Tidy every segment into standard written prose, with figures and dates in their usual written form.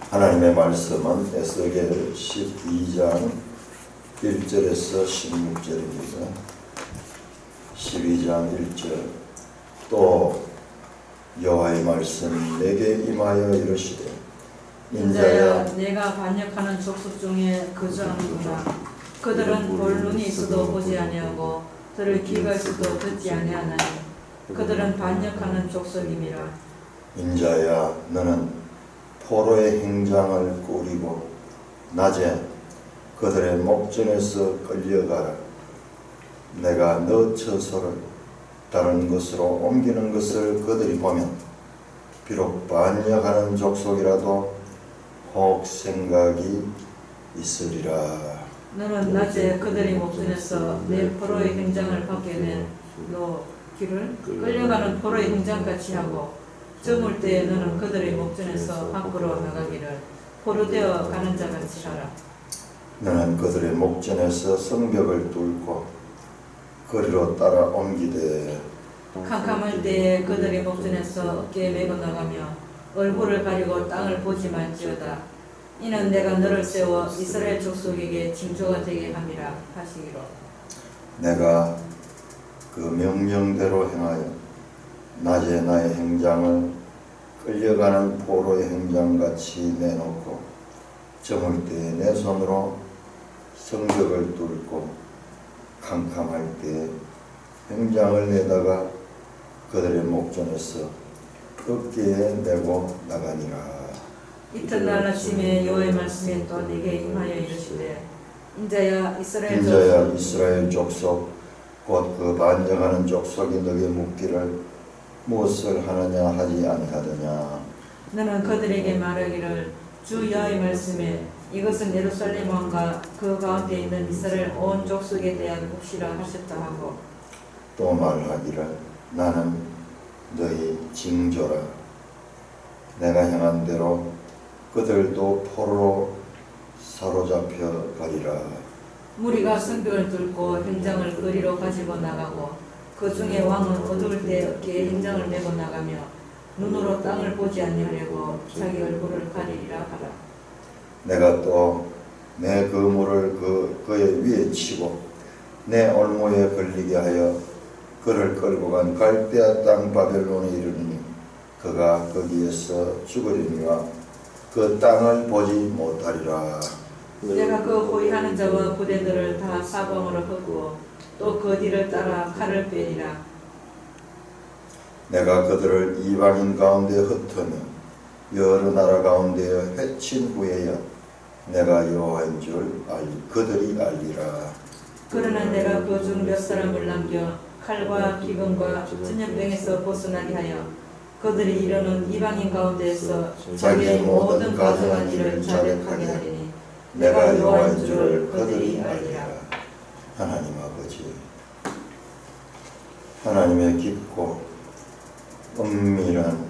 하나님의 말씀은 에스겔 12장 1절에서 16절입니다. 12장 1절 또 여호와의 말씀이 내게 임하여 이르시되 인자야 내가 반역하는 족속 중에 거주하는구나. 그들은 볼 눈이 있어도 보지 아니하고 들을 귀가 있어도 듣지 아니하나니 그들은 반역하는 족속임이라. 인자야 너는 포로의 행장을 꾸리고 낮에 그들의 목전에서 끌려가라. 내가 너 처소를 다른 곳으로 옮기는 것을 그들이 보면 비록 반역하는 족속이라도 혹 생각이 있으리라. 너는 낮에 그들의 목전에서 내 포로의 행장을 받게 된 너 길을 끌려가는 포로의 행장같이 하고 저물 때에 너는 그들의 목전에서 밖으로 나가기를 포로되어 가는 자같이 하라. 너는 그들의 목전에서 성벽을 뚫고 거리로 따라 옮기되 캄캄할 때에 그들의 목전에서 어깨에 메고 나가며 얼굴을 가리고 땅을 보지 말지어다. 이는 내가 너를 세워 이스라엘 족속에게 징조가 되게 함이라 하시기로. 내가 그 명령대로 행하여 낮에 나의 행장을 끌려가는 포로의 행장같이 내놓고 저물 때에 내 손으로 성벽을 뚫고 캄캄할 때에 행장을 내다가 그들의 목전에서 어깨에 메고 나가니라. 이튿날 아침에 여호와의 말씀이 또 내게 임하여 이르시되 인자야 이스라엘 족속 곧 그 반역하는 족속이 너에게 묻기를 무엇을 하느냐 하지 아니하더냐. 너는 그들에게 말하기를 주 여호와의 말씀에 이것은 예루살렘 왕과 그 가운데 있는 이스라엘 온 족속에 대한 묵시라 하셨다 하고 또 말하기를 나는 너희 징조라. 내가 행한 대로 그들도 포로로 사로잡혀 가리라. 무리가 성벽을 뚫고 행장을 거리로 가지고 나가고 그 중에 왕은 어두울 때 어깨에 행장을 메고 나가며 눈으로 땅을 보지 아니하려고 자기 얼굴을 가리리라 하라. 내가 또 내 그물을 그의 위에 치고 내 올무에 걸리게 하여 그를 끌고 간 갈대아 땅 바벨론에 이르니 그가 거기에서 죽으리니와 그 땅을 보지 못하리라. 내가 그 호위하는 자와 부대들을 다 사방으로 흩고 또 그 뒤를 따라 칼을 빼리라. 내가 그들을 이방인 가운데 흩으며 여러 나라 가운데에 해친 후에야 내가 여호와인 줄 그들이 알리라. 그러나 내가 그 중 몇 사람을 남겨 칼과 기근과 전염병에서 벗어나게 하여 그들이 이르는 이방인 가운데에서 자기의 모든 가증한 일을 자백하게 하리니 내가 여호와인 줄 그들이 알리라. 하나님 아버지, 하나님의 깊고 은밀한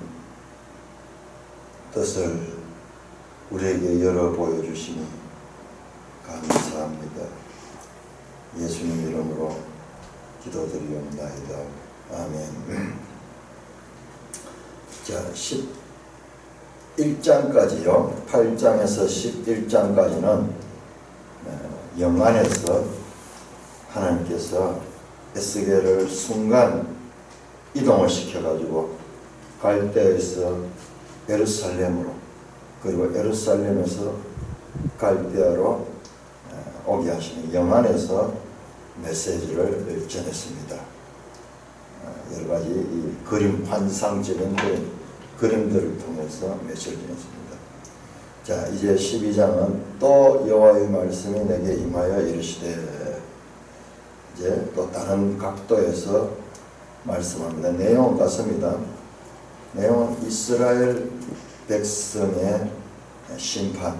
뜻을 우리에게 열어 보여주시니 감사합니다. 예수님 이름으로 기도드리옵나이다. 아멘. 자, 11장까지요. 8장에서 11장까지는 영안에서 하나님께서 에스겔을 순간 이동을 시켜가지고 갈대아에서 예루살렘으로 그리고 예루살렘에서 갈대아로 오게 하시는 영안에서 메시지를 전했습니다. 여러 가지 이 그림 환상적인 그림들을 통해서 메시지를 전했습니다. 자, 이제 12장은 또 여호와의 말씀이 내게 임하여 이르시되 이제 또 다른 각도에서 말씀합니다. 내용은 같습니다. 내용은 이스라엘 백성의 심판,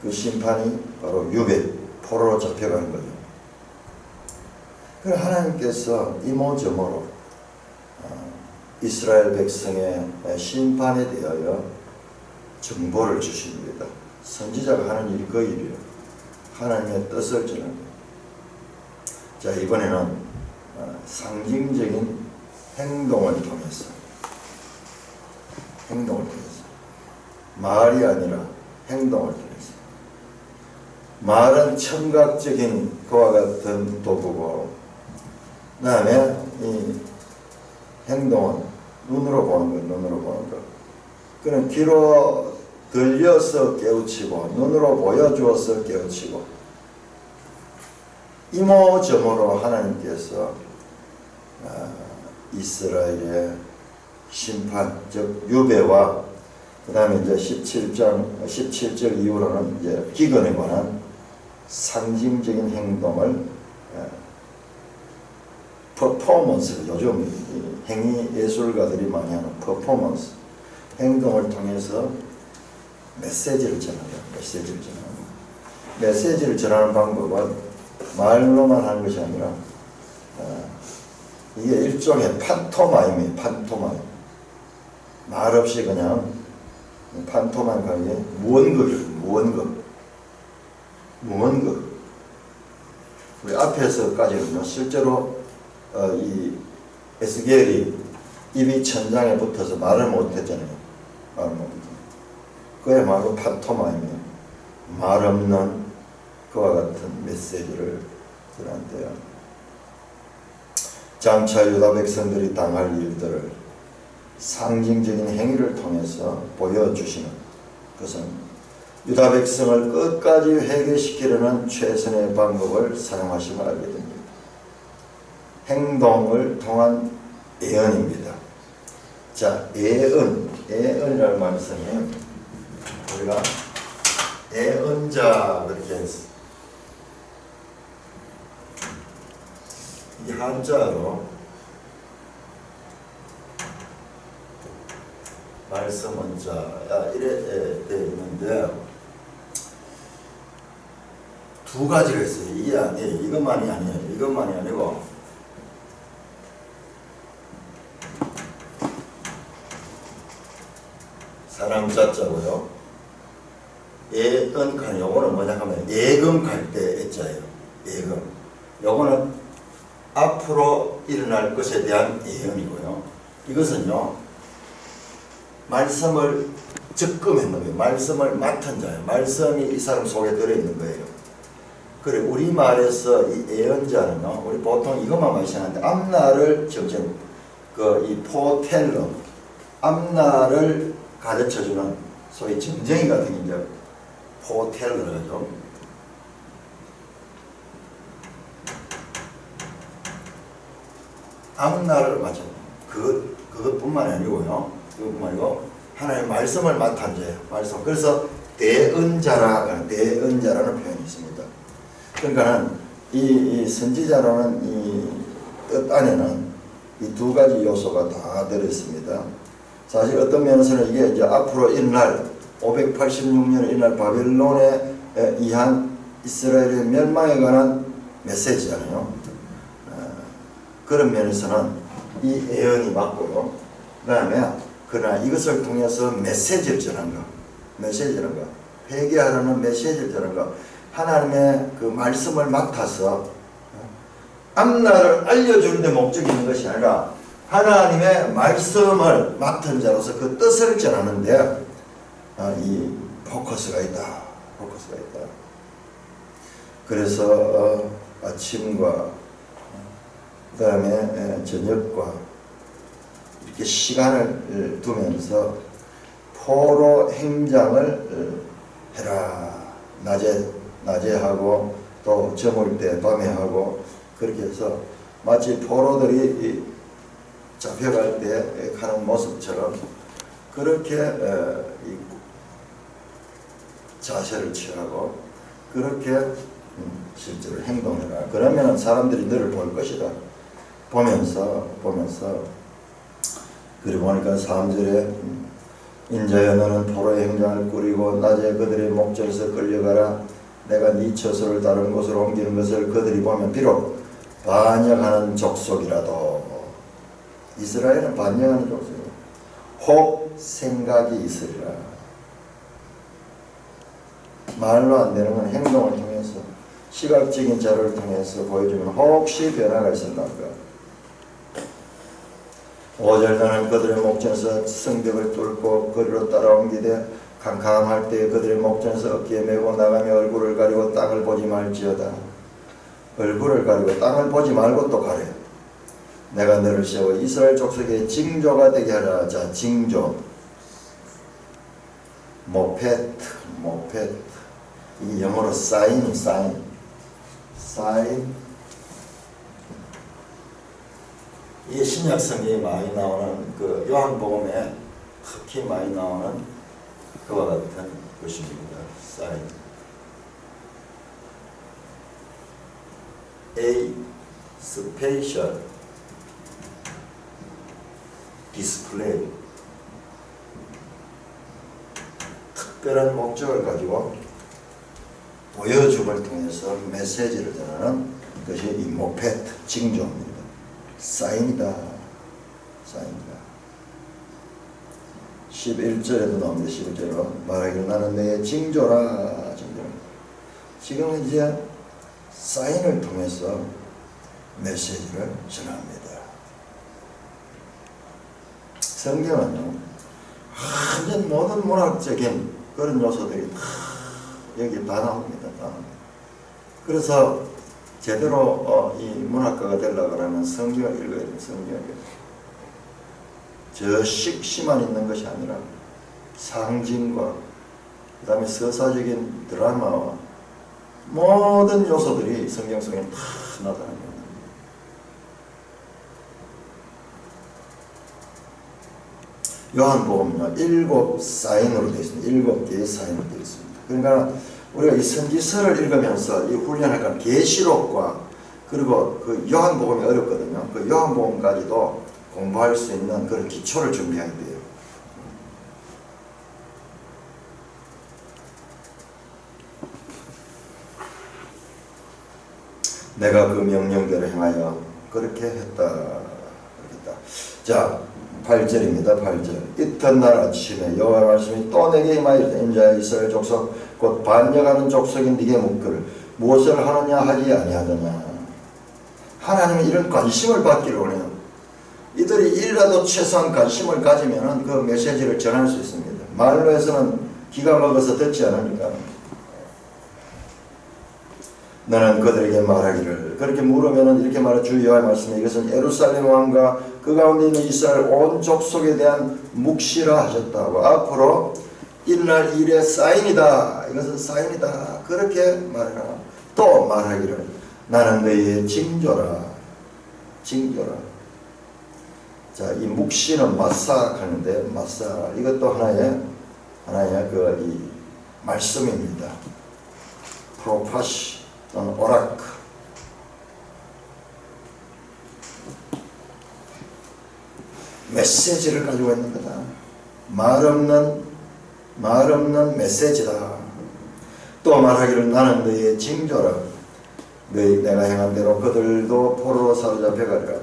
그 심판이 바로 유배, 포로로 잡혀가는 거죠. 그래서 하나님께서 이모저모로 이스라엘 백성의 심판에 대하여 정보를 주십니다. 선지자가 하는 일이 그 일이에요. 하나님의 뜻을 전하는 거예요. 자, 이번에는 상징적인 행동을 통해서 말이 아니라 행동을 통해서. 말은 청각적인 그와 같은 도구고, 그 다음에 이 행동은 눈으로 보는 것, 눈으로 보는 것. 그는 귀로 들려서 깨우치고 눈으로 보여주어서 깨우치고, 이모저모로 하나님께서 이스라엘의 심판, 즉 유배와 그 다음에 이제 17절 이후로는 이제 기근에 관한 상징적인 행동을 퍼포먼스, 요즘 행위 예술가들이 많이 하는 퍼포먼스, 행동을 통해서 메시지를 전합니다. 메시지를 전합니다. 메시지를 전하는 방법은 말로만 하는 것이 아니라 이게 일종의 판토마임이에요. 판토마임. 말 없이 그냥 판토마임 가게 무언극. 우리 앞에서까지는요, 실제로 이 에스겔이 입이 천장에 붙어서 말을 못했잖아요. 말을 못했잖아요. 그야말로 판토마임이에요. 말 없는 그와 같은 메시지를 들한테요. 장차 유다 백성들이 당할 일들을 상징적인 행위를 통해서 보여주시는 것은 유다 백성을 끝까지 회개시키려는 최선의 방법을 사용하심을 알게 됩니다. 행동을 통한 예언입니다. 자, 예언이라는 말씀이 우리가 예언자 그렇게 했어요. 이 한자로 말씀원자 이래 되어 있는데 두 가지가 있어요. 이게 아니에요. 이것만이 아니에요. 이것만이 아니고 사람 자자고요. 예언 요거는 뭐냐 하면 예금 갈 때 애자예요. 예금. 요거는 앞으로 일어날 것에 대한 예언이고요. 이것은요, 말씀을 적금했는 거예요. 말씀을 맡은 자예요. 말씀이 이 사람 속에 들어있는 거예요. 그래, 우리말에서 이 예언자는요, 우리 보통 이것만 마시는데, 앞날을 정신, 이 포텔러, 앞날을 가르쳐주는 소위 점쟁이 같은 게 이제 포텔러죠. 앞날을 맞춰. 그것뿐만이 아니고요. 그것뿐만 아니고 하나님의 말씀을 맡은 자예요. 말씀. 그래서 대언자라는 표현이 있습니다. 그러니까 이 선지자라는 이 뜻 안에는 이 두 가지 요소가 다 들어있습니다. 사실 어떤 면에서는 이게 이제 앞으로 일어날 586년에 일어날 바벨론에 의한 이스라엘의 멸망에 관한 메시지잖아요. 그런 면에서는 이 예언이 맞고요. 그 다음에 그러나 이것을 통해서 메시지를 전한 거, 회개하라는 메시지를 전한 거, 하나님의 그 말씀을 맡아서 앞날을 알려주는 데 목적이 있는 것이 아니라 하나님의 말씀을 맡은 자로서 그 뜻을 전하는데 이 포커스가 있다. 그래서 아침과 그 다음에 저녁과 이렇게 시간을 두면서 포로 행장을 해라. 낮에 하고 또 저물 때 밤에 하고 그렇게 해서 마치 포로들이 잡혀갈 때 하는 모습처럼 그렇게 자세를 취하고 그렇게 실제로 행동해라. 그러면 사람들이 너를 볼 것이다. 보면서 그리고 보니까 3절에 인자여 너는 포로의 행장을 꾸리고 낮에 그들의 목전에서 끌려가라. 내가 네 처소를 다른 곳으로 옮기는 것을 그들이 보면 비록 반역하는 족속이라도, 이스라엘은 반역하는 족속이에요. 혹 생각이 있으리라. 말로 안 되는 건 행동을 통해서, 시각적인 자료를 통해서 보여주면 혹시 변화가 있을까. 5절 너는 그들의 목전에서 성벽을 뚫고 거리로 따라옮기되 캄캄할 때 그들의 목전에서 어깨에 메고 나가며 얼굴을 가리고 땅을 보지 말지어다. 얼굴을 가리고 땅을 보지 말고 또 가래. 내가 너를 세워 이스라엘 족속의 징조가 되게 하라. 자, 징조. 모페트. 이 영어로 사인. 이게 신약 성경에 많이 나오는 그 요한복음에 특히 많이 나오는 그와 같은 것입니다. 사인. A spatial display. 특별한 목적을 가지고 보여줌을 통해서 메시지를 전하는 것이 이 모페트, 징조입니다. 사인이다. 11절에도 나옵니다. 11절로 말하기를 나는 내 징조라. 지금은 이제 사인을 통해서 메시지를 전합니다. 성경은요, 완전 모든 문학적인 그런 요소들이 다 여기 다 나옵니다. 그래서 제대로 이 문학가가 되려고 하면 성경을 읽어야 돼요. 성경을. 저 식시만 있는 것이 아니라 상징과 그 다음에 서사적인 드라마와 모든 요소들이 성경 속에 다 나타납니다. 요한복음은요 7 사인으로 되어 있습니다. 7개의 사인으로 되어 있습니다. 그러니까 우리가 이 선지서를 읽으면서 이 훈련할 건 계시록과 그리고 그 요한복음이 어렵거든요. 그 요한복음까지도 공부할 수 있는 그런 기초를 준비해야 돼요. 내가 그 명령대로 행하여 그렇게 했다. 자, 8절입니다. 8절. 이튿날 아침에 여호와의 말씀이 또 내게 임하였다. 인자야 이스라엘 족속 곧 반역하는 족속인 네게 묻기를 무엇을 하느냐 하지 아니하느냐. 하나님이 이런 관심을 받기를 원해요. 이들이 일이라도 최소한 관심을 가지면 그 메시지를 전할 수 있습니다. 말로 해서는 기가 먹어서 듣지 않으니까. 너는 그들에게 말하기를 그렇게 물으면 이렇게 말해. 주 여호와의 말씀이 이것은 예루살렘 왕과 그 가운데 있는 이스라엘 온 족속에 대한 묵시라 하셨다고. 앞으로 일날 일의 사인이다. 이것은 사인이다. 그렇게 말해라. 또 말하기를 나는 너희의 징조라. 자, 이 묵시는 마사하는데 마사 이것도 하나의 그 이 말씀입니다. 프로파시 또는 오라크. 메시지를 가지고 있는 거다. 말 없는 메시지다. 또 말하기를 나는 너희의 징조라. 내가 행한 대로 그들도 포로로 사로잡혀 가리라.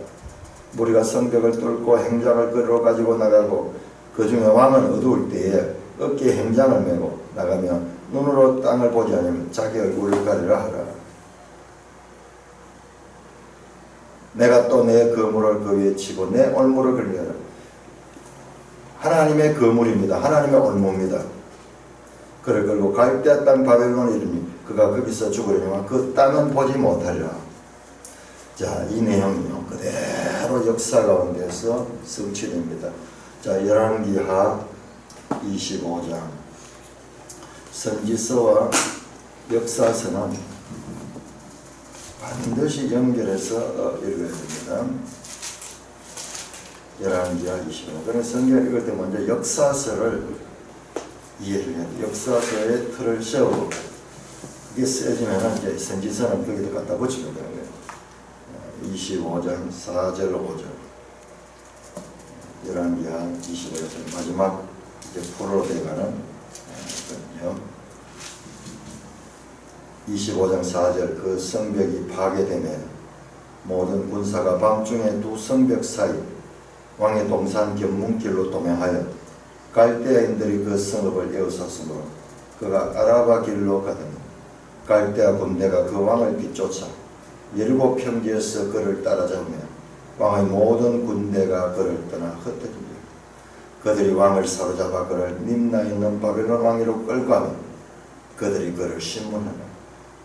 무리가 성벽을 뚫고 행장을 끌어 가지고 나가고 그 중에 왕은 어두울 때에 어깨에 행장을 메고 나가며 눈으로 땅을 보지 않으면 자기 얼굴을 가리라 하라. 내가 또 내 거물을 그 위에 치고 내 올무를 걸리하라. 하나님의 거물입니다. 하나님의 올무입니다. 그를 걸고 갈대아 땅 바벨론에 이르니 그가 거기서 죽으려니와 그 땅은 보지 못하리라. 자, 이 내용이요 그대로 역사 가운데서 성취됩니다. 자, 열왕기하 25장. 선지서와 역사서는 반드시 연결해서 읽어야 됩니다. 열왕기하 25장. 그래서 성경 읽을 때 먼저 역사서를 이해를 해야 돼요. 역사서의 틀을 세우고 그게 세지면 이제 선지서는 거기도 갖다 붙이면 돼요. 25장 4절 5절. 열왕기하 25장 마지막 이제 포로로 돼가는 거든요. 25장 4절. 그 성벽이 파괴되며 모든 군사가 밤중에 두 성벽 사이 왕의 동산 견문길로 도명하여 갈대아인들이 그 성읍을 에워쌌으므로 그가 아라바 길로 가더니 갈대아 군대가 그 왕을 뒤쫓아 7평지에서 그를 따라잡으며 왕의 모든 군대가 그를 떠나 흩어집니다. 그들이 왕을 사로잡아 그를 림나에 있는 바벨론 왕위로 끌고 가며 그들이 그를 신문하며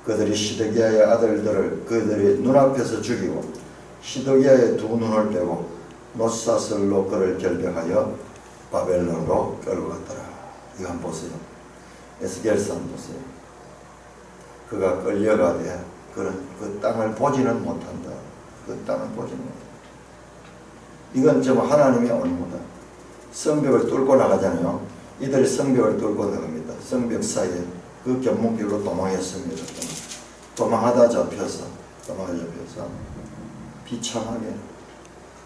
그들이 시드기야의 아들들을 그들의 눈앞에서 죽이고 시드기야의 두 눈을 빼고 노사슬로 그를 결벽하여 바벨론으로 끌고 갔더라. 이거 한번 보세요. 에스겔서 한번 보세요. 그가 끌려가되 그는 그 땅을 보지는 못한다. 그 땅을 보지는 못한다. 이건 좀 하나님의 업무다. 성벽을 뚫고 나가잖아요. 이들이 성벽을 뚫고 나갑니다. 성벽 사이에 그 견문길로 도망했습니다. 도망하다 잡혀서 비참하게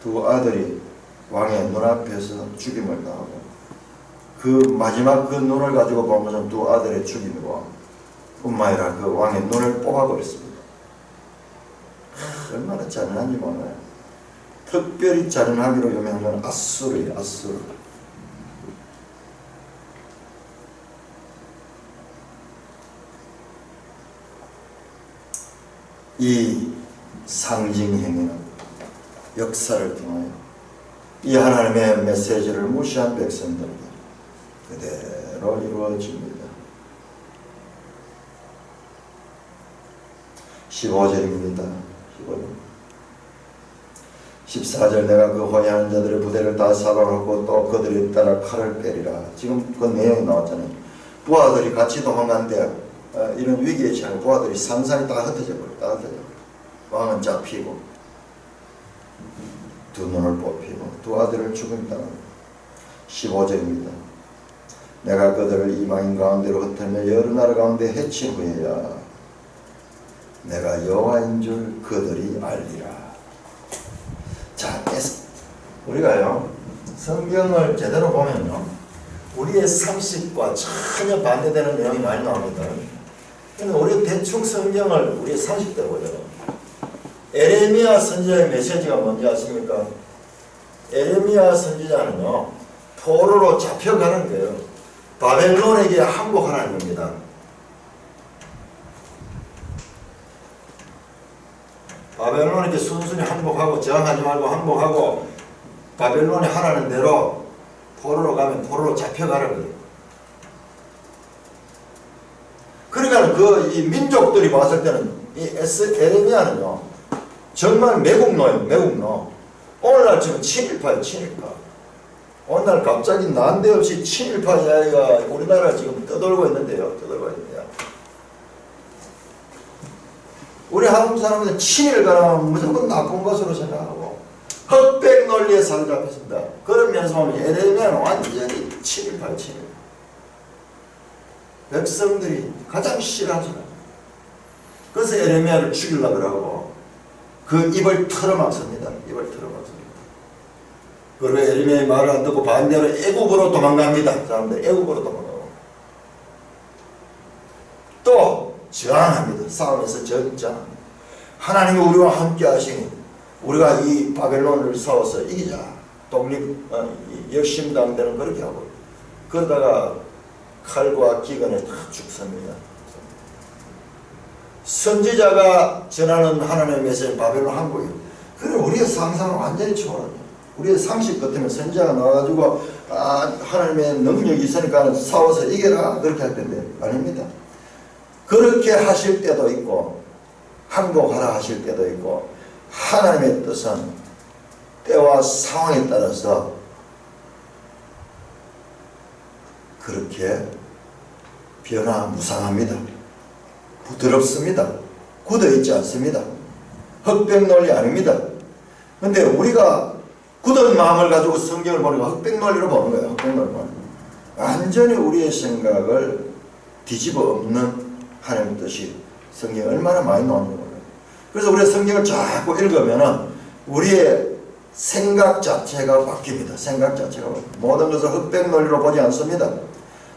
두 아들이 왕의 눈앞에서 죽임을 당하고 그 마지막 그 눈을 가지고 본 것은 두 아들의 죽임이고 뿐만 아니라 그 왕의 눈을 뽑아버렸습니다. 얼마나 잔인한지 몰라요. 특별히 잔인하기로 유명한 건 아수르예요. 아수르. 이 상징행위는 역사를 통하여 이 하나님의 메시지를 무시한 백성들에게 그대로 이루어집니다. 15절입니다. 14절 내가 그 호위하는 자들의 부대를 다 사방하고 또 그들이 따라 칼을 빼리라. 지금 그 내용이 나왔잖아요. 부하들이 같이 도망간데 이런 위기에 처한 부하들이 산산이 다 흩어져 버려. 왕은 잡히고 두 눈을 뽑히고 두 아들을 죽임당하고 15절입니다. 내가 그들을 이방인 가운데로 흩으며 여러 나라 가운데 해친 후에야 내가 여호와인 줄 그들이 알리라. 자, 우리가요 성경을 제대로 보면요 우리의 상식과 전혀 반대되는 내용이 많이 나옵니다. 근데 우리 대충 성경을 우리의 상식대로 보잖아요. 에레미야 선지자의 메시지가 뭔지 아십니까? 에레미야 선지자는요 포로로 잡혀가는 거예요. 바벨론에게 항복하라는 겁니다. 바벨론에게 순순히 항복하고 저항하지 말고 항복하고 바벨론이 하라는 대로 포로로 가면 포로로 잡혀가는 거예요. 그러니까 이 민족들이 봤을 때는 이 에레미야는요 정말 매국노예요. 매국노. 오늘날 지금 친일파예요. 친일파. 오늘날 갑자기 난데없이 친일파 이야기가 우리나라를 지금 떠돌고 있는데요. 우리 한국 사람들은 친일가라면 무조건 나쁜 것으로 생각하고 흑백 논리에 사로잡혔습니다. 그러면서 보면 에레미야는 완전히 친일파예요. 친일파. 백성들이 가장 싫어하잖아요. 그래서 에레미야를 죽이려고 하고 그 입을 털어막습니다. 그리고 에레미야의 말을 안 듣고 반대로 애국으로 도망갑니다. 사람들 애국으로 도망가고 또 저항합니다. 싸움에서 저항합니다. 하나님이 우리와 함께 하시니 우리가 이 바벨론을 싸워서 이기자. 열심당대는 그렇게 하고 그러다가 칼과 기근에 다 죽습니다. 선지자가 전하는 하나님의 메시지는 바벨론 항복이에요. 그래 우리의 상상은 완전히 초월합니다. 우리의 상식 같으면 선지자가 나와가지고 하나님의 능력이 있으니까 싸워서 이겨라 그렇게 할 텐데 아닙니다. 그렇게 하실 때도 있고 항복하라 하실 때도 있고 하나님의 뜻은 때와 상황에 따라서 그렇게 변화무쌍합니다. 부드럽습니다. 굳어있지 않습니다. 흑백 논리 아닙니다. 근데 우리가 굳은 마음을 가지고 성경을 보니까 흑백 논리로 보는 거예요. 흑백 논리로 보는 거예요. 완전히 우리의 생각을 뒤집어 엎는 하나님의 뜻이 성경에 얼마나 많이 나오는지 몰라요. 그래서 우리가 성경을 자꾸 읽으면은 우리의 생각 자체가 바뀝니다. 생각 자체가 바뀝니다. 모든 것을 흑백 논리로 보지 않습니다.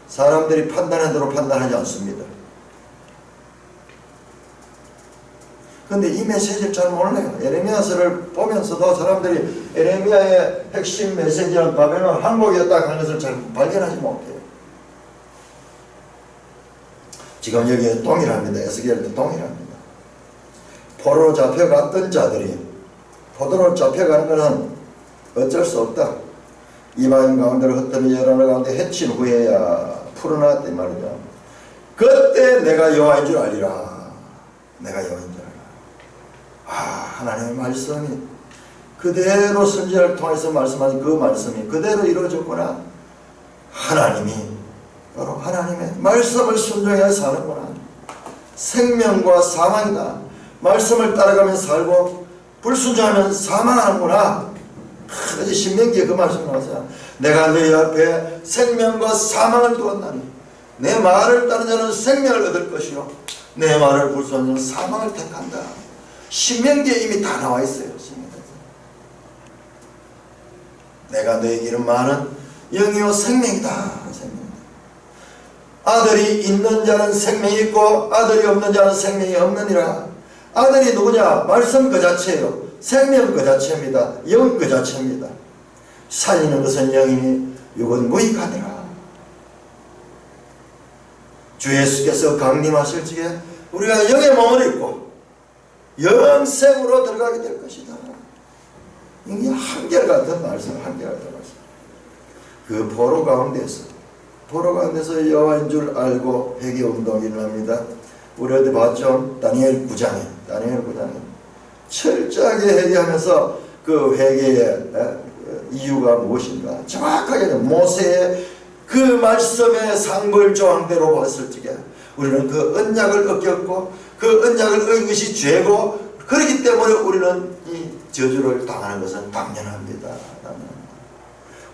사람들이 판단한 대로 판단하지 않습니다. 근데 이 메시지를 잘 몰라요. 에레미야서를 보면서도 사람들이 에레미야의 핵심 메시지는 바벨론 항복이었다 하는 것을 잘 발견하지 못해요. 지금 여기에 동일합니다. 에스겔도 동일합니다. 포로로 잡혀갔던 자들이 포로로 잡혀가는 것은 어쩔 수 없다. 이방인 가운데로 흩어진 열하나 가운데 해친 후에야 풀어놨단 말이죠. 그때 내가 여호와인 줄 알리라. 내가 여호와인 줄 알라. 하나님의 말씀이 그대로 선지자를 통해서 말씀하신 그 말씀이 그대로 이루어졌구나. 하나님이 바로 하나님의 말씀을 순종해야 사는구나. 생명과 사망이다. 말씀을 따라가면 살고 불순종하면 사망하는구나. 그래서 신명기에 그 말씀 나왔어요. 내가 너희 앞에 생명과 사망을 두었나니 내 말을 따르는 자는 생명을 얻을 것이요 내 말을 불순종하는 자는 사망을 택한다. 신명기에 이미 다 나와 있어요. 내가 너에게 이른 말은 영이요 생명이다. 아들이 있는 자는 생명이 있고 아들이 없는 자는 생명이 없느니라. 아들이 누구냐? 말씀 그 자체예요. 생명 그 자체입니다. 영 그 자체입니다. 살리는 것은 영이니 육은 무익하니라. 주 예수께서 강림하실 적에 우리가 영의 몸을 입고 영생으로 들어가게 될 것이다. 이게 한결같은 말씀, 한결같은 말씀. 그 포로 가운데서 여호와인 줄 알고 회개 운동이 일어납니다. 우리 어디 봤죠? 다니엘 9장에 철저하게 회개하면서 그 회개의 이유가 무엇인가 정확하게 모세의 그 말씀의 상벌 조항대로 봤을 적에 우리는 그 언약을 어겼고 그 언약을 어긴 것이 죄고 그렇기 때문에 우리는 이 저주를 당하는 것은 당연합니다.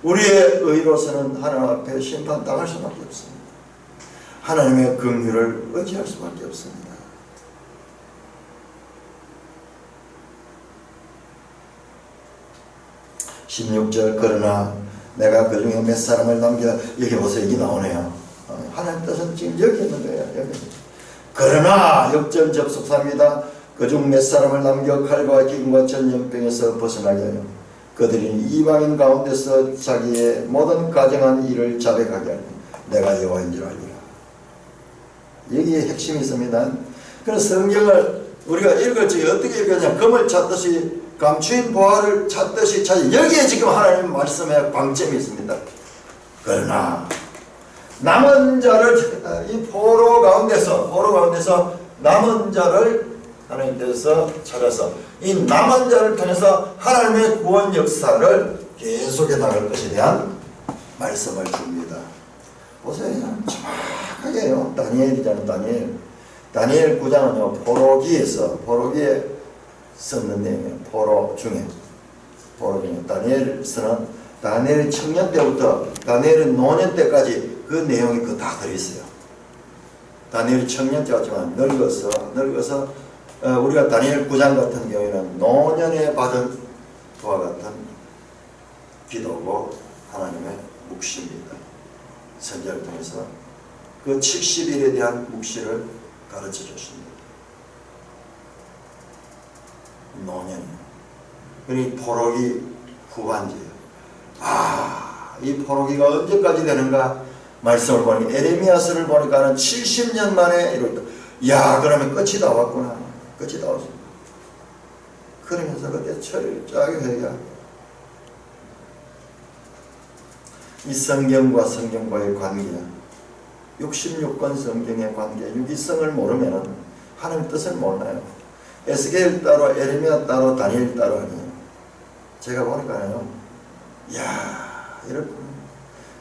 우리의 의로서는 하나님 앞에 심판당할 수밖에 없습니다. 하나님의 긍휼을 의지할 수밖에 없습니다. (16절) 그러나 내가 그 중에 몇 사람을 남겨 여기 보세요. 이게 나오네요. 하나님 뜻은 지금 여기 있는 거예요. 여기. 그러나 역전 접속사입니다. 그 중 몇 사람을 남겨 칼과 기근과 전염병에서 벗어나게 하여 그들이 이방인 가운데서 자기의 모든 가정한 일을 자백하게 하니 내가 여호와인 줄 알리라. 여기에 핵심이 있습니다. 그래서 성경을 우리가 읽을 적에 어떻게 읽느냐, 검을 찾듯이 감추인 보화를 찾듯이 찾아. 여기에 지금 하나님 말씀의 방점이 있습니다. 그러나 남은 자를 이 포로 가운데서 남은 자를 하나님께서 찾아서 이 남은 자를 통해서 하나님의 구원 역사를 계속해 나갈 것에 대한 말씀을 줍니다. 보세요. 정확하게요. 다니엘이잖아요. 다니엘 9장은요 포로기에 썼는 내용이에요. 포로 중에 다니엘서는 다니엘 청년 때부터 다니엘 노년 때까지 그 내용이 그 다 들어있어요. 다니엘 청년 때였지만 늙어서 우리가 다니엘 9장 같은 경우에는 노년에 받은 그와 같은 기도고 하나님의 묵시입니다. 선지자를 통해서 그 70일에 대한 묵시를 가르쳐 줬습니다. 노년이요. 이 포로기 후반기예요. 이 포로기가 언제까지 되는가? 말씀을 보니 에레미야서를 보니까는 70년 만에 이루어졌다. 그러면 끝이 다 왔구나. 끝이 다 왔습니다. 그러면서 그때 철저하게 회개하고 이 성경과 성경과의 관계, 66권 성경의 관계, 유기성을 모르면 하나님 뜻을 몰라요. 에스겔 따로, 에레미야 따로, 다니엘 따로 아니에요. 제가 보니까요, 이렇구나.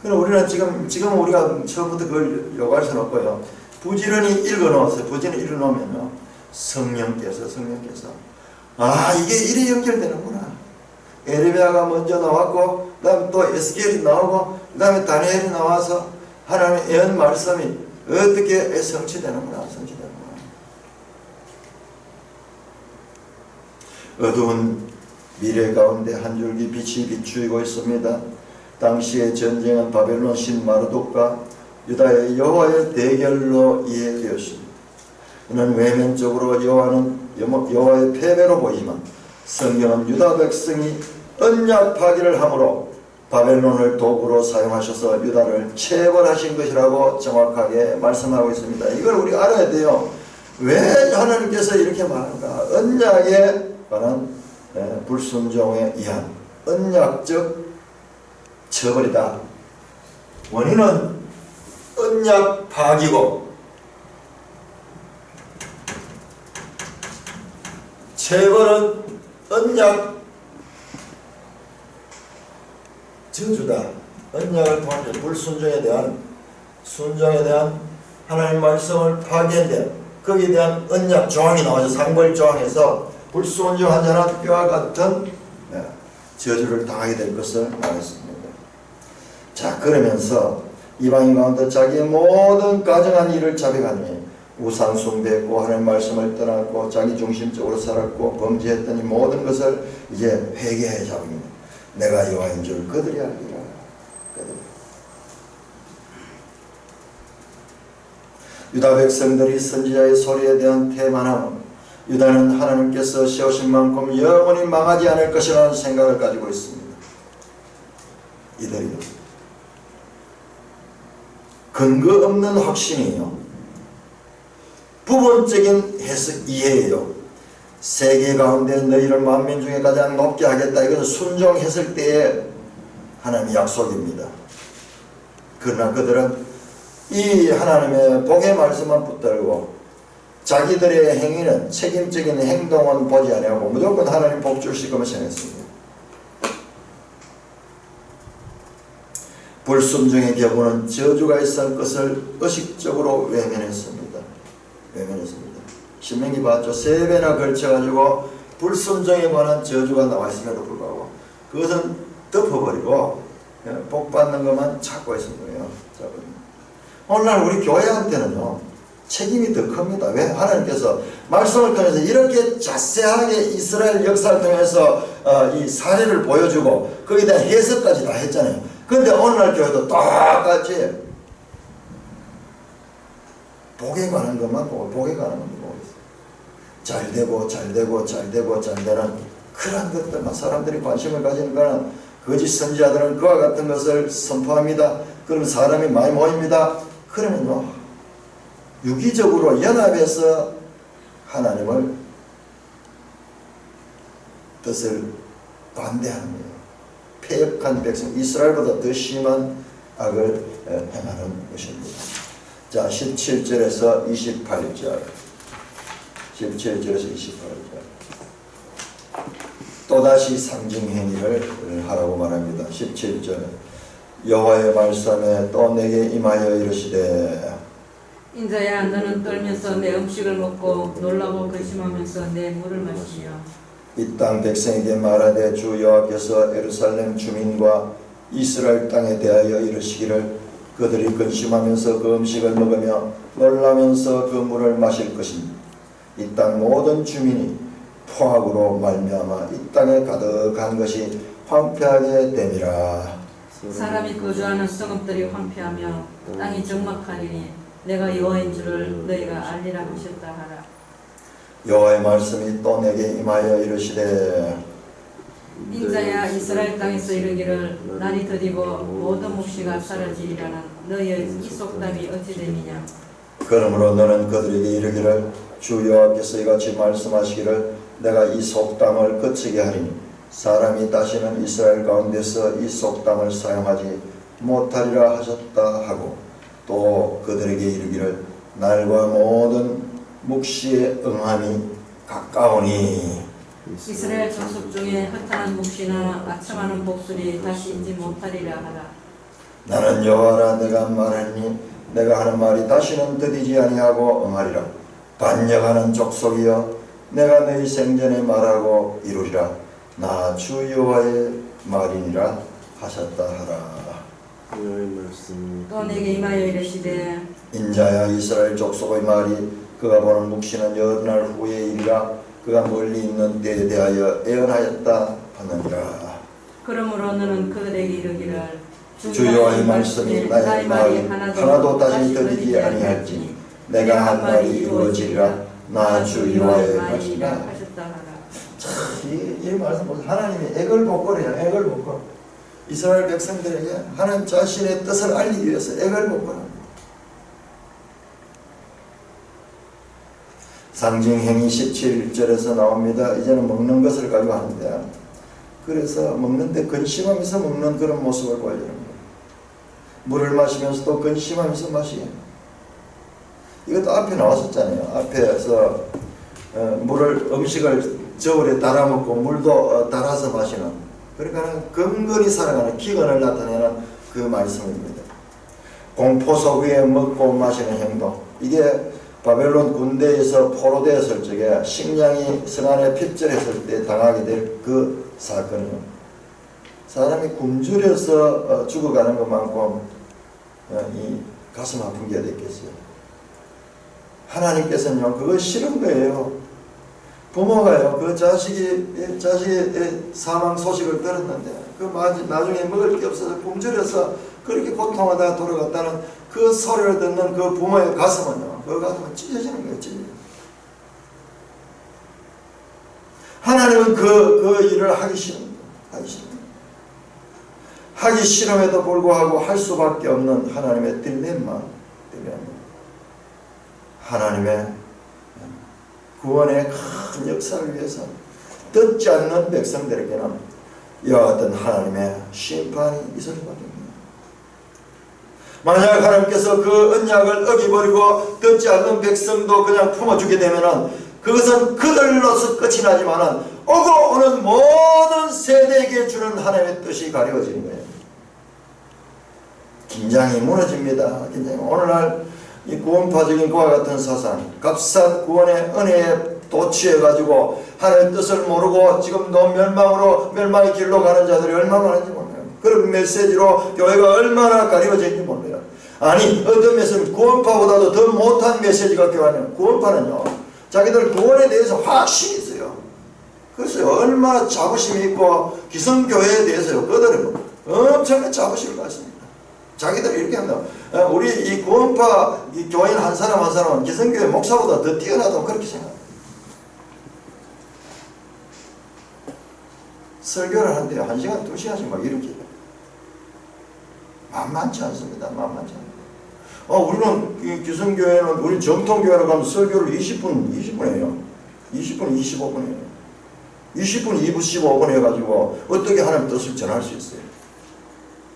그럼 우리는 지금 우리가 처음부터 그걸 요구할 수는 없고요. 부지런히 읽어놓았어요. 부지런히 읽어놓으면요, 성령께서 이게 이래 연결되는구나. 에레미야가 먼저 나왔고, 그 다음에 또 에스겔이 나오고, 그 다음에 다니엘이 나와서 하나님의 예언 말씀이 어떻게 성취되는구나. 어두운 미래 가운데 한 줄기 빛이 비추이고 있습니다. 당시의 전쟁은 바벨론 신 마르독과 유다의 여호와의 대결로 이해되었습니다. 그는 외면적으로 여호와의 패배로 보이지만 성경은 유다 백성이 언약 파기를 함으로 바벨론을 도구로 사용하셔서 유다를 체벌하신 것이라고 정확하게 말씀하고 있습니다. 이걸 우리가 알아야 돼요. 왜 하나님께서 이렇게 말하는가? 언약에 관한 불순종에 의한 언약적 쳐버리다. 원인은 언약 파기고 체벌은 언약 저주다. 언약을 통한 불순종에 대한 순종에 대한 하나님 말씀을 파기한데 거기에 대한 언약 조항이 나와서 상벌 조항에서 불순종한 자는 뼈와 같은 저주를 당하게 될 것을 말했습니다. 자, 그러면서 이방인 가운데 자기의 모든 가정한 일을 자백하니 우상 숭배했고 하나님 말씀을 떠났고 자기 중심적으로 살았고 범죄했더니 모든 것을 이제 회개해 잡습니다. 내가 여호와인 줄 그들이 알리라. 유다 백성들이 선지자의 소리에 대한 태만함, 유다는 하나님께서 세우신 만큼 영원히 망하지 않을 것이라는 생각을 가지고 있습니다. 이들이요, 근거 없는 확신이에요. 부분적인 해석 이해예요. 세계 가운데 너희를 만민 중에 가장 높게 하겠다. 이것은 순종 해석 때의 하나님의 약속입니다. 그러나 그들은 이 하나님의 복의 말씀만 붙들고 자기들의 행위는 책임적인 행동은 보지 아니하고 무조건 하나님 복 주실 것만 생각했습니다. 불순종의 경우는 저주가 있을 것을 의식적으로 외면했습니다. 신명기 봤죠? 3배나 걸쳐가지고 불순종에 관한 저주가 나와 있음에도 불구하고 그것은 덮어버리고 복 받는 것만 찾고 있는 거예요. 오늘날 우리 교회한테는요, 책임이 더 큽니다. 왜? 하나님께서 말씀을 통해서 이렇게 자세하게 이스라엘 역사를 통해서 이 사례를 보여주고 거기에 대한 해석까지 다 했잖아요. 그런데 오늘날 교회도 똑같이 복에 관한 것만 보고 복에 관한 것만 보고 있어요. 잘 되는 그런 것들만 사람들이 관심을 가지는 거는 거짓 선지자들은 그와 같은 것을 선포합니다. 그러면 사람이 많이 모입니다. 그러면요, 유기적으로 연합해서 하나님을 뜻을 반대하는 거예요. 패역한 백성, 이스라엘보다 더 심한 악을 행하는 것입니다. 자, 17절에서 28절. 17절에서 28절. 또다시 상징행위를 하라고 말합니다. 17절. 여호와의 말씀에 또 내게 임하여 이르시되 인자야, 너는 떨면서 내 음식을 먹고 놀라고 근심하면서 내 물을 마시며 이 땅 백성에게 말하되 주 여호와께서 예루살렘 주민과 이스라엘 땅에 대하여 이르시기를 그들이 근심하면서 그 음식을 먹으며 놀라면서 그 물을 마실 것이니 이 땅 모든 주민이 포악으로 말미암아 이 땅에 가득한 것이 황폐하게 됨이라. 사람이 거주하는 성읍들이 황폐하며 땅이 적막하리니 내가 여호와인 줄을 너희가 알리라 하셨다 하라. 여호와의 말씀이 또 내게 임하여 이르시되 인자야, 이스라엘 땅에서 이르기를 날이 더디고 모든 묵시가 사라지리라는 너희의 이 속담이 어찌 됨이냐. 그러므로 너는 그들에게 이르기를 주 여호와께서 이같이 말씀하시기를 내가 이 속담을 그치게 하리니 사람이 다시는 이스라엘 가운데서 이 속담을 사용하지 못하리라 하셨다 하고 또 그들에게 이르기를 날과 모든 묵시의 응함이 가까우니 이스라엘 족속 중에 허탄한 묵시나 아첨하는 복술이 다시 있지 못하리라 하라. 나는 여호와라 내가 말하니 내가 하는 말이 다시는 더디지 아니하고 응하리라. 반역하는 족속이여 내가 너희 생전에 말하고 이루리라. 나 주 여호와의 말이니라 하셨다 하라. 또 내게 임하여 이르시되 인자야, 이스라엘 족속의 말이 그가 보는 묵시는 여러 날 후의 일이라. 그가 멀리 있는 때에 대하여 예언하였다 하느니라. 그러므로 너는 그들에게 이르기를 주 여호와의 말씀이 나의 말이 하나도 다시 더디지 아니할지니 내가 한 말이 이루어지리라. 나 주 여호와의 말이라 하셨다 하라. 이 말씀 보세요. 하나님이 액을 복거려요. 액을 복거. 이스라엘 백성들에게 하나님 자신의 뜻을 알리기 위해서 액을 복거합니다. 상징행위 17절에서 나옵니다. 이제는 먹는 것을 가지고 하는데 그래서 먹는데 근심하면서 먹는 그런 모습을 보여주는 거예요. 물을 마시면서도 근심하면서 마시게. 이것도 앞에 나왔었잖아요. 앞에서 물을, 음식을 저울에 달아 먹고 물도 달아서 마시는, 그러니까 근근히 살아가는 기근을 나타내는 그 말씀입니다. 공포 속에 먹고 마시는 행동. 이게 바벨론 군대에서 포로되었을 적에 식량이 성 안에 핍절했을 때 당하게 될 그 사건이요. 사람이 굶주려서 죽어가는 것만큼 이 가슴 아픈 게 됐겠어요. 하나님께서는요, 그거 싫은 거예요. 부모가요, 그 자식의 사망 소식을 들었는데 그 나중에 먹을 게 없어서 굶주려서 그렇게 고통하다가 돌아갔다는 그 소리를 듣는 그 부모의 가슴은요, 그 가슴은 찢어지는 거예요. 찢어지는. 하나님은 그 일을 하기 싫은 거예요. 하기 싫음에도 불구하고 할 수밖에 없는 하나님의 딜레마. 하나님의 구원의 큰 역사를 위해서 듣지 않는 백성들에게는 이와 같은 하나님의 심판이 있을 수밖에 없습니다. 만약 하나님께서 그 언약을 어기버리고 듣지 않는 백성도 그냥 품어주게 되면은 그것은 그들로서 끝이 나지만은 오고 오는 모든 세대에게 주는 하나님의 뜻이 가려워지는 거예요. 긴장이 무너집니다. 긴장이. 오늘날 이 구원파적인 그와 같은 사상, 값싼 구원의 은혜에 도취해가지고 하나님의 뜻을 모르고 지금도 멸망의 길로 가는 자들이 얼마나 많은지 몰라요. 그런 메시지로 교회가 얼마나 가려워졌는지 몰라요. 아니, 어떤 메시지는 구원파보다도 더 못한 메시지가 교회는, 구원파는요, 자기들 구원에 대해서 확신이 있어요. 그래서 얼마나 자부심이 있고 기성교회에 대해서요, 그들은 엄청난 자부심을 가집니다. 자기들이 이렇게 한다. 우리 이 구원파 이 교인 한 사람 한 사람은 기성교회 목사보다 더 뛰어나다고 그렇게 생각합니다. 설교를 하는데요, 1시간, 2시간씩 막 이렇게. 만만치 않습니다. 만만치 않습니다. 우리는 이 기성교회는, 우리 정통교회로 가면 설교를 20분 해요. 20분, 25분 해요. 20분, 15분 해가지고 어떻게 하나님 뜻을 전할 수 있어요?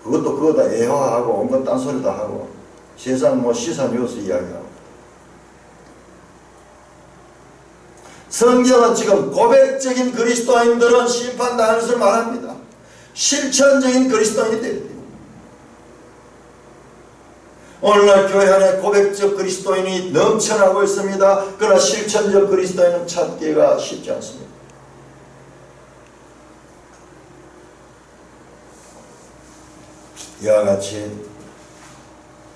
그거 다 애화하고 온갖 딴소리 다 하고 세상 시사 뉴스 이야기하고. 성경은 지금 고백적인 그리스도인들은 심판당할 것을 말합니다. 실천적인 그리스도인이 돼야 돼요. 오늘날 교회 안에 고백적 그리스도인이 넘쳐나고 있습니다. 그러나 실천적 그리스도인은 찾기가 쉽지 않습니다. 이와 같이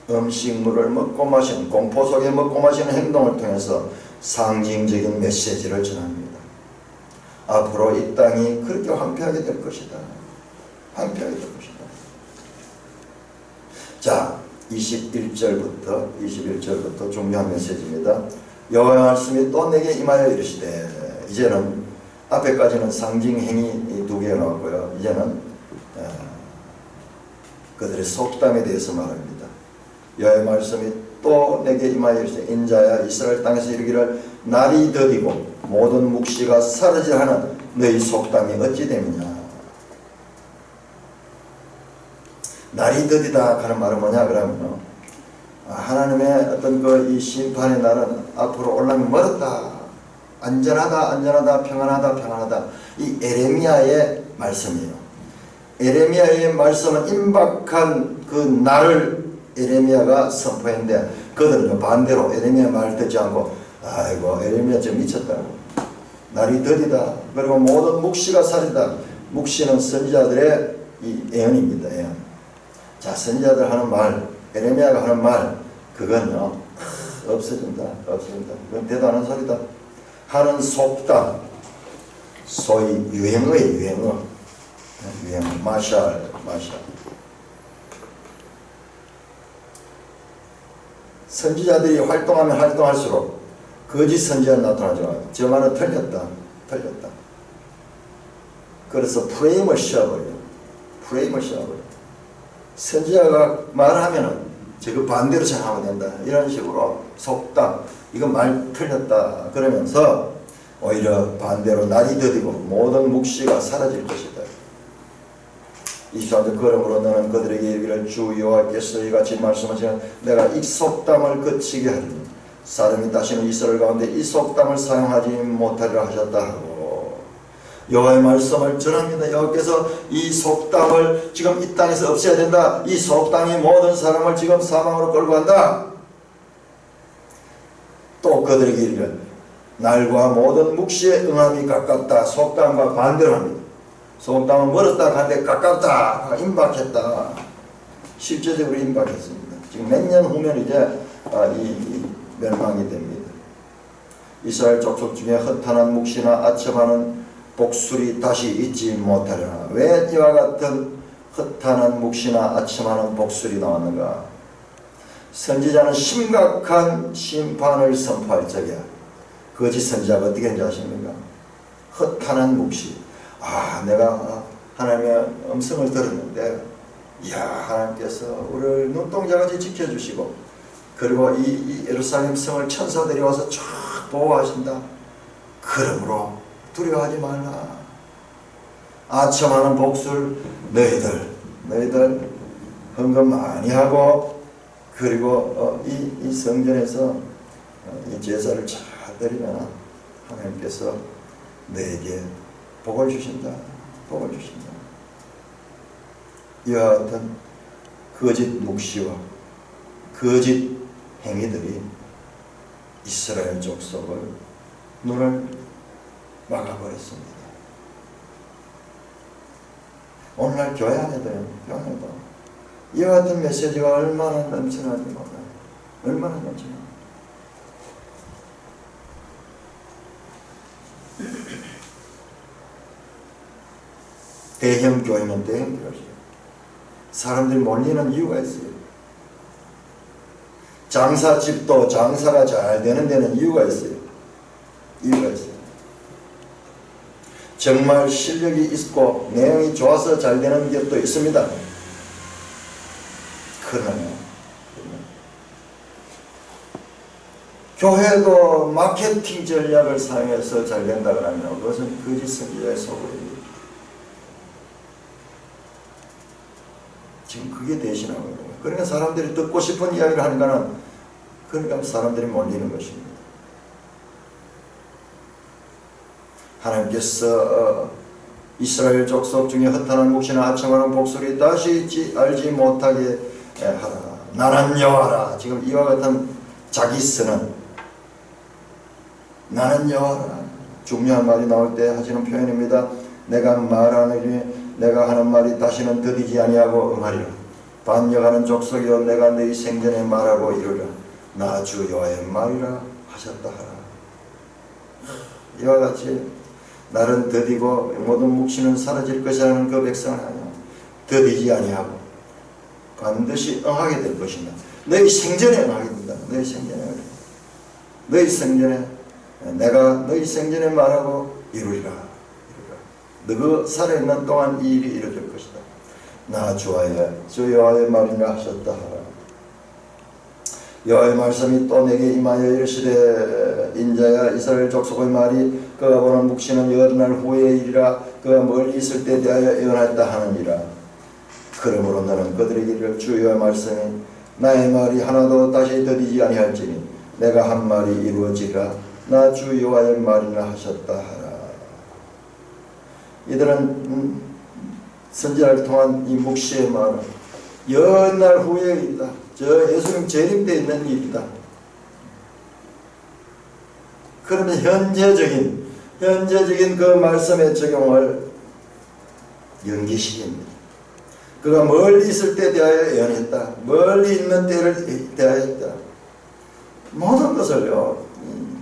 음식물을 먹고 마시는, 공포 속에 먹고 마시는 행동을 통해서 상징적인 메시지를 전합니다. 앞으로 이 땅이 그렇게 황폐하게 될 것이다. 황폐하게 될 것이다. 자, 21절부터 중요한 메시지입니다. 여호와의 말씀이 또 내게 임하여 이르시되. 이제는 앞에까지는 상징 행위 2개가 나왔고요. 이제는 그들의 속담에 대해서 말합니다. 여호와의 말씀이 또 내게 임하여 이르시되 인자야 이스라엘 땅에서 이르기를 날이 더디고 모든 묵시가 사라지려 하는 너희 속담이 어찌 됨이냐. 날이 더디다 하는 말은 뭐냐 그러면 하나님의 어떤 이 심판의 날은 앞으로 올라면 멀었다. 안전하다 평안하다. 이 에레미야의 말씀이에요. 에레미야의 말씀은 임박한 그 날을 에레미야가 선포했는데 그들은 반대로 에레미야 말을 듣지 않고 아이고 에레미야 좀 미쳤다고. 날이 더디다. 그리고 모든 묵시가 사라지다. 묵시는 선지자들의 이 예언입니다. 예언. 자, 선지자들 하는 말, 에레미야가 하는 말, 그건요 없어진다. 그건 대단한 소리다. 하는 속담, 소위 유행어. 마샬. 선지자들이 활동하면 활동할수록 거짓 선지자가 나타나죠. 저 말은 틀렸다. 그래서 프레임을 씌워버려요. 선지자가 말하면은 저거 반대로 생각하면 된다. 이런 식으로 속담, 이거 말 틀렸다. 그러면서 오히려 반대로 날이 더디고 모든 묵시가 사라질 것이다. 23절 그러므로 너는 그들에게 이르기를 주 여호와께서 이같이 말씀하시는 내가 이 속담을 그치게 하리니 사람이 다시는 이스라엘 가운데 이 속담을 사용하지 못하리라 하셨다 하고 여호와의 말씀을 전합니다. 여호와께서 이 속담을 지금 이 땅에서 없애야 된다. 이 속담이 모든 사람을 지금 사망으로 끌고 간다. 또 그들에게 이르기를 날과 모든 묵시의 응함이 가깝다. 속담과 반대로 합니다. 속담은 멀었다 하는데 가깝다. 임박했다. 실제적으로 임박했습니다. 지금 몇 년 후면 이제 이 멸망이 됩니다. 이스라엘 족속 중에 허탄한 묵시나 아첨하는 복술이 다시 있지 못하려나. 왜 이와 같은 허탄한 묵시나 아첨하는 복술이 나왔는가? 선지자는 심각한 심판을 선포할 적에 거짓 선지자가 어떻게 했는지 아십니까? 허탄한 묵시. 내가 하나님의 음성을 들었는데 이야, 하나님께서 우리를 눈동자같이 지켜주시고 그리고 이 예루살렘 성을 천사들이 와서 쫙 보호하신다. 그러므로 두려워하지 말라. 아첨하는 복술 너희들 헌금 많이 하고 그리고 이 성전에서 이 제사를 잘 드리면 하나님께서 너에게 복을 주신다. 복을 주신다. 이와 같은 거짓 묵시와 거짓 행위들이 이스라엘 족속을 눈을 막아버렸습니다. 오늘날 교회 안에도요. 이와 같은 메시지가 얼마나 넘쳐나는지 몰라요. 얼마나 넘쳐나요. 대형 교회는 대형 교회죠. 사람들이 몰리는 이유가 있어요. 장사집도 장사가 잘 되는 데는 이유가 있어요. 이유가 있어요. 정말 실력이 있고 내용이 좋아서 잘 되는 것도 있습니다. 그러나 교회도 마케팅 전략을 사용해서 잘 된다 그러면 그것은 거짓 선지자의 소굴입니다. 지금 그게 대신하고 있는 거예요. 그러니까 사람들이 듣고 싶은 이야기를 하는 거는 그러니까 사람들이 몰리는 것입니다. 하나님께서 이스라엘 족속 중에 허탄한 묵시나 아첨하는 복술이 다시 알지 못하게 하라. 나는 여호와라. 지금 이와 같은 자기 쓰는 나는 여호와라. 중요한 말이 나올 때 하시는 표현입니다. 내가 말하느니 내가 하는 말이 다시는 더디지 아니하고 응하리라. 반역하는 족속이여 내가 너희 생전에 말하고 이르라. 나 주 여호와의 말이라 하셨다 하라. 이와 같이 날은 더디고 모든 묵시는 사라질 것이라는 그 백성을 하여 더디지 아니하고 반드시 응하게 될 것이다. 너희 생전에 응하게 된다. 너희 생전에 너희 생전에 내가 너희 생전에 말하고 이루리라. 너가 살아있는 동안 이 일이 이루어질 것이다. 나 주 여호와의 말이라 하셨다 하라. 여호와의 말씀이 또 내게 임하여 이르시되 인자야 이스라엘 족속의 말이 그가 보는 묵시는 여러 날 후의 일이라 그가 멀리 있을 때 대하여 예언했다 하느니라. 그러므로 너는 그들에게 이르기를 주 여호와의 말씀이 나의 말이 하나도 다시 더디지 아니할지니 내가 한 말이 이루어지리라. 나 주 여호와의 말이라 하셨다 하라. 이들은 선지자를 통한 이 묵시의 말은 옛날 후의 일이다. 저 예수님 재림 때 있는 일이다. 그러면 현재적인 그 말씀의 적용을 연기시킵니다. 그가 멀리 있을 때 대하여 예언했다. 멀리 있는 때를 대하였다. 모든 것을요.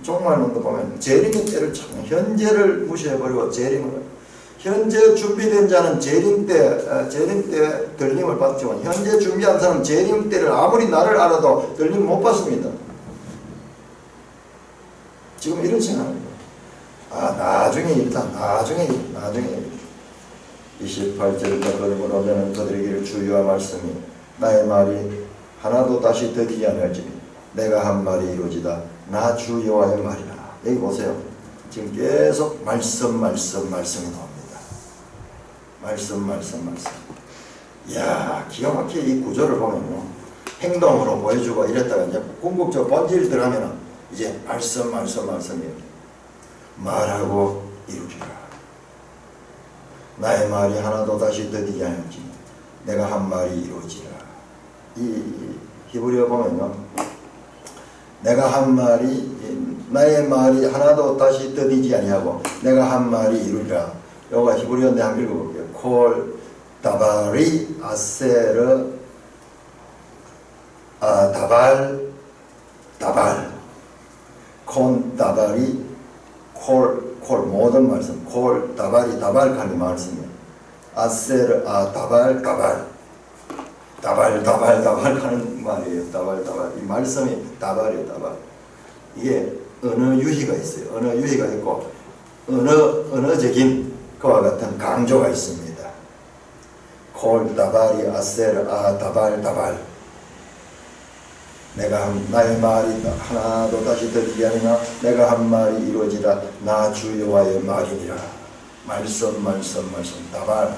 종말론도 보면 재림의 때를 참 현재를 무시해버리고 재림을 현재 준비된 자는 재림 때 들림을 받지만 현재 준비한 사람은 재림 때를 아무리 나를 알아도 들림 못 받습니다. 지금 이런 생각입니다. 나중에 일이다. 나중에 28절부터 그러므로 너는 그들에게 주 여호와 말씀이 나의 말이 하나도 다시 더디지 아니할지니 내가 한 말이 이루어지다. 나 주 여호와의 말이라. 여기 보세요. 지금 계속 말씀이 나옵니다. 말씀. 이야, 기가 막히게 이 구조를 보면요, 행동으로 보여주고 이랬다가 이제 궁극적 본질 들어가면 이제 말씀이에요. 말하고 이루리라. 나의 말이 하나도 다시 더디지 않을지 내가 한 말이 이루어지라. 이 히브리어 보면요, 내가 한 말이, 나의 말이 하나도 다시 더디지 아니하고 내가 한 말이 이루리라. 요거 히브리어인데 한번 읽어볼게요. 콜 다바리 아세르 다발 콘 다바리 콜 모든 말씀, 콜 다발이 다발칸의 말씀이에요. 아세르 다발 하는 말이에요. 이 말씀이 다발이에요. 다발. 이게 언어 유희가 있어요. 언어 유희가 있고 언어적인 그와 같은 강조가 있습니다. 콜 다발이 아세르 다발. 내가 나의 말이 하나도 다시 듣지 아니나 내가 한 말이 이루어지라. 나 주 여호와의 말이니라. 말씀 다발.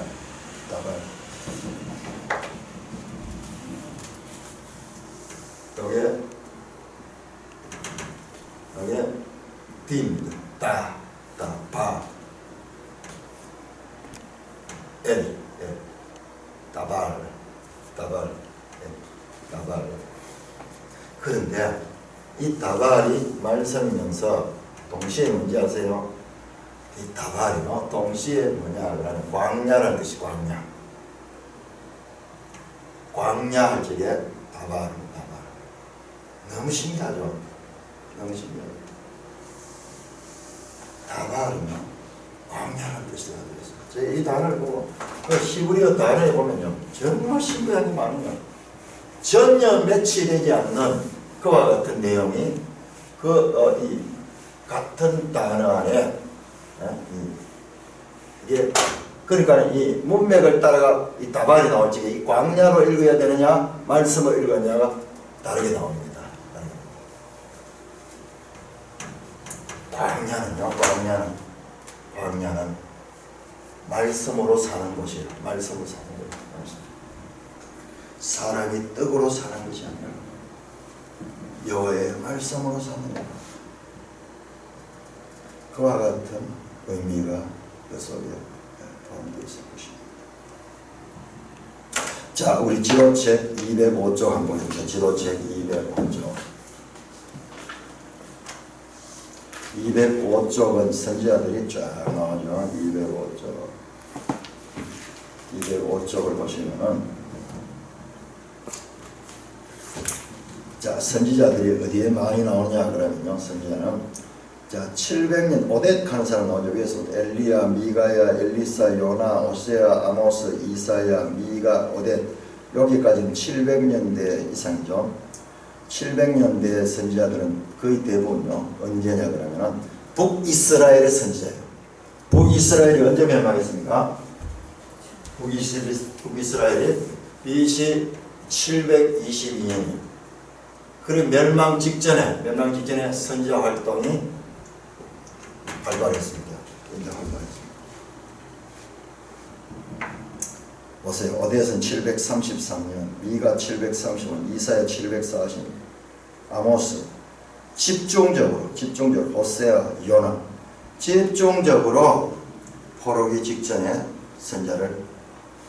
여기에 딤, 바, 엘, 다발. 그런데 이 다발이 말씀이면서 동시에 뭔지 아세요? 이 다발이요, 동시에 뭐냐 그러면 광야라는 뜻이 광야 할 적에 다발. 너무 신기하죠? 너무 신기하죠? 다발은요, 광야라는 뜻이라고 그랬어요. 제가 이 단어를 보고 그 히브리어 단어에 보면요, 정말 신기한 게 많아요. 전혀 매치되지 않는 그와 같은 내용이 이 같은 단어 안에 이게 그러니까 이 문맥을 따라가 이 다발이 나올 적에 이 광야로 읽어야 되느냐 말씀을 읽었냐가 다르게 나옵니다. 광야는 말씀으로 사는 곳이에요. 말씀으로 사는 곳. 사람이 떡으로 사는 것이 아니라 여호와의 말씀으로 사는 것. 그와 같은 의미가 그 속에 포함되어 있을 것입니다. 자, 우리 지도책 205쪽 한번 보십시오. 지도책 205쪽. 205쪽은 선지자들이 쫙 나오죠. 205쪽을 보시면은, 자, 선지자들이 어디에 많이 나오느냐 그러면요, 선지자는 자 700년 오뎃 하는 사람 나오죠. 위에서 엘리야, 미가야, 엘리사, 요나, 오세아, 아모스, 이사야, 미가, 오뎃, 여기까지는 700년대 이상이죠. 700년대 선지자들은 거의 대부분요, 언제냐 그러면은 북이스라엘의 선지자예요. 북이스라엘이 언제 멸망했습니까? 북이스라엘이 BC 722년이에요. 그리고 멸망 직전에 선지자 활동이 활발했습니다. 굉장히 활발했습니다. 보세요. 오뎃은 733년, 미가 735년, 이사야 740년, 아모스 집중적으로 호세아, 요나 집중적으로 포로기 직전에 선자를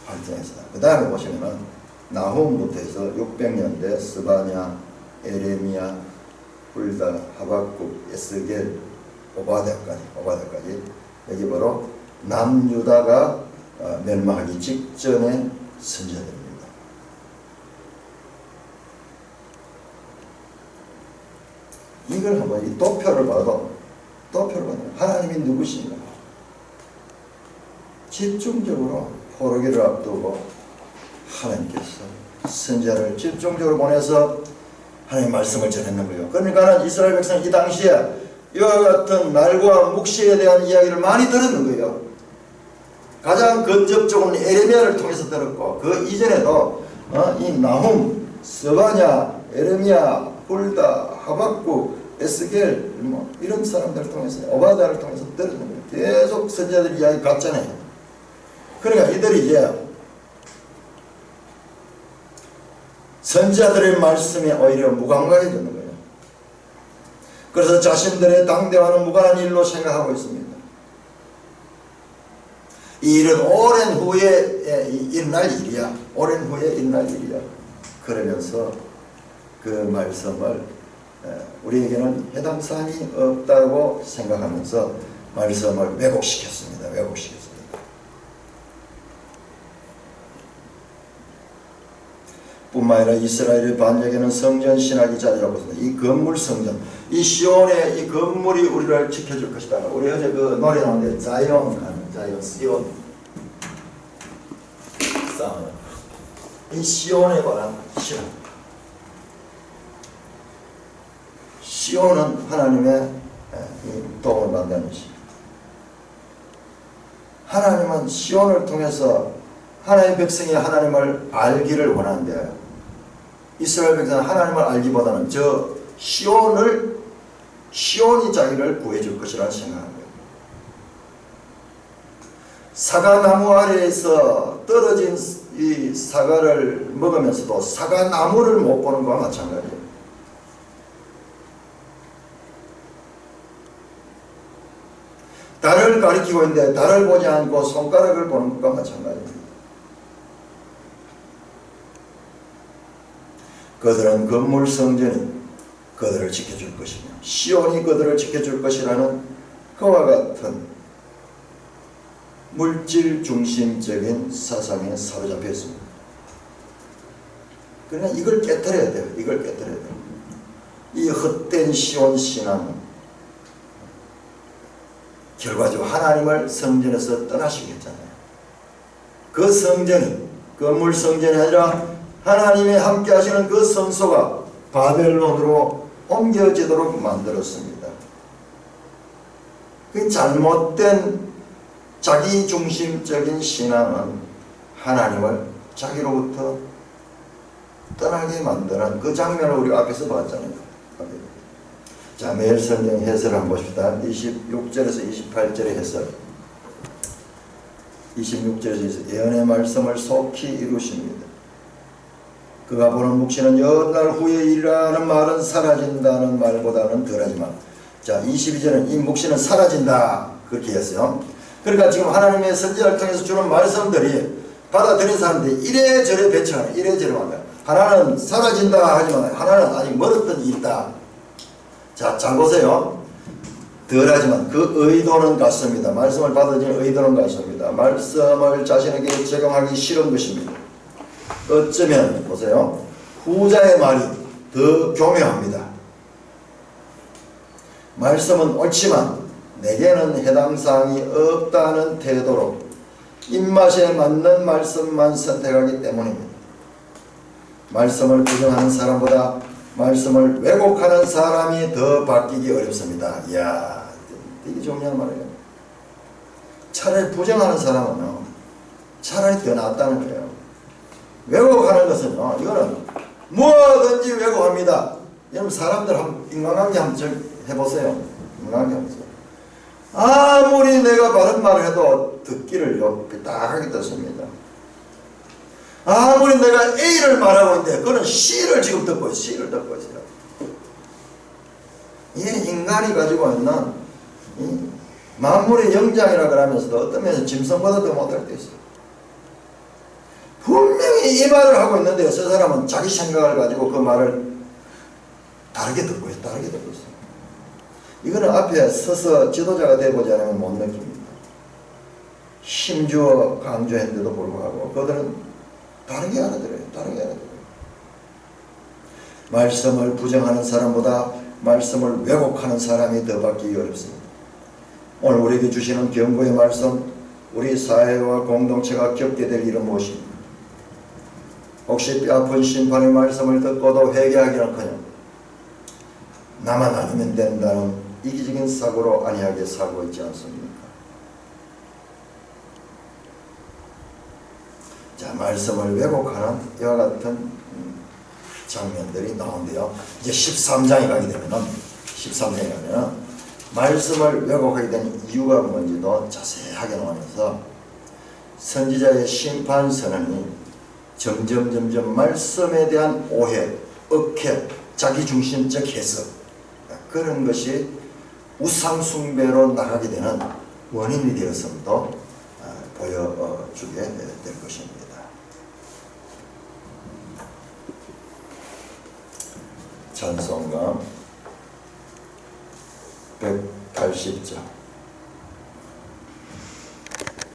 활동했어요. 그 다음에 보시면은 나훔부터 해서 600년대 스바냐, 에레미야, 훌다, 하박국, 에스겔, 오바댜까지 여기 바로 남유다가 멸망하기 직전의 선지자들입니다. 이걸 한번 이 도표를 봐도 하나님이 누구신가? 집중적으로 포로기를 앞두고 하나님께서 선지자를 집중적으로 보내서 하나님의 말씀을 전했는 거예요. 그러니까 이스라엘 백성이 이 당시에 이와 같은 날과 묵시에 대한 이야기를 많이 들었는 거예요. 가장 근접적으로는 에레미야를 통해서 들었고, 그 이전에도 이 나훔, 스바냐, 에레미야, 훌다, 하박국, 에스겔 이런 사람들을 통해서, 오바댜를 통해서 들었는 거예요. 계속 선지자들이 이야기 갔잖아요. 그러니까 이들이 이제 선지자들의 말씀에 오히려 무감각해지는 거예요. 그래서 자신들의 당대와는 무관한 일로 생각하고 있습니다. 이 일은 오랜 후에 일어날 일이야. 오랜 후에 일어날 일이야. 그러면서 그 말씀을 우리에게는 해당 사항이 없다고 생각하면서 말씀을 왜곡시켰습니다. 왜곡시켰습니다. 뿐만 아니라 이스라엘의 반역에는 성전 신학이 자리 잡고 있습니다. 이 건물 성전, 이 시온의 이 건물이 우리를 지켜줄 것이다. 우리 어제 그 노래 나오는데 자이온 하는 자이온, 시온 싸움. 이 시온에 관한 신학. 시온은 하나님의 도움을 받는 것입니다. 하나님은 시온을 통해서 하나님의 백성이 하나님을 알기를 원하는데 이스라엘 백성은 하나님을 알기보다는 저 시온이 자기를 구해줄 것이라는 생각하는 거예요. 사과나무 아래에서 떨어진 이 사과를 먹으면서도 사과나무를 못 보는 것과 마찬가지예요. 달을 가리키고 있는데 달을 보지 않고 손가락을 보는 것과 마찬가지입니다. 그들은 건물 성전이 그들을 지켜줄 것이며 시온이 그들을 지켜줄 것이라는 그와 같은 물질 중심적인 사상에 사로잡혀 있습니다. 그러나 이걸 깨뜨려야 돼요. 이걸 깨뜨려야 돼요. 이 헛된 시온 신앙은 결과적으로 하나님을 성전에서 떠나시겠잖아요. 그 성전이 건물 성전이 아니라 하나님의 함께 하시는 그 성소가 바벨론으로 옮겨지도록 만들었습니다. 그 잘못된 자기중심적인 신앙은 하나님을 자기로부터 떠나게 만드는 그 장면을 우리가 앞에서 봤잖아요. 자, 매일 성경 해설을 한번 봅시다. 26절에서 28절의 해설. 26절에서 예언의 말씀을 속히 이루십니다. 그가 보는 묵시는 여러 날 후에 일이라는 말은 사라진다는 말보다는 덜하지만, 자 22절은 이 묵시는 사라진다 그렇게 했어요. 그러니까 지금 하나님의 선지자를 통해서 주는 말씀들이 받아들인 사람들이 이래저래 배척하는, 이래저래 한다. 하나는 사라진다 하지만 하나는 아직 멀었던 일이 있다. 자, 잘 보세요. 덜하지만 그 의도는 같습니다. 말씀을 받아들인 의도는 같습니다. 말씀을 자신에게 적용하기 싫은 것입니다. 어쩌면 보세요. 후자의 말이 더 교묘합니다. 말씀은 옳지만 내게는 해당 사항이 없다는 태도로 입맛에 맞는 말씀만 선택하기 때문입니다. 말씀을 부정하는 사람보다 말씀을 왜곡하는 사람이 더 바뀌기 어렵습니다. 이야, 되게 중요한 말이에요. 차라리 부정하는 사람은 차라리 더 낫다는 거예요. 왜곡하는 것은요, 이거는 뭐든지 왜곡합니다. 여러분 사람들 인간관계 한번 해보세요. 인간관계 해보세요. 아무리 내가 바른 말을 해도 듣기를 삐딱하게 듣습니다. 아무리 내가 A를 말하고 있는데 그는 C를 지금 듣고 있어요. C를 듣고 있어요. 이 인간이 가지고 있는 이 만물의 영장이라 그러면서도 어떤 면에서 짐승보다 더 못할 때 있어요. 분명히 이 말을 하고 있는데 저 사람은 자기 생각을 가지고 그 말을 다르게 듣고 있어요. 다르게 듣고 있어요. 이거는 앞에 서서 지도자가 되어보지 않으면 못 느낍니다. 힘주어 강조했는데도 불구하고 그들은 다르게 알아들어요. 다르게 알아들어요. 말씀을 부정하는 사람보다 말씀을 왜곡하는 사람이 더 받기 어렵습니다. 오늘 우리에게 주시는 경고의 말씀, 우리 사회와 공동체가 겪게 될 일은 무엇입니까? 혹시 뼈아픈 심판의 말씀을 듣고도 회개하기는커녕 나만 아니면 된다는 이기적인 사고로 안이하게 살고 있지 않습니까? 자, 말씀을 왜곡하는 이와 같은 장면들이 나오는데요. 이제 13장에 가게 되면은, 13장에 가면은 말씀을 왜곡하게 된 이유가 뭔지도 자세하게 나오면서 선지자의 심판 선언이 점점 말씀에 대한 오해, 억해, 자기중심적 해석, 그런 것이 우상숭배로 나가게 되는 원인이 되었음도 보여주게 될 것입니다. 찬송가 180장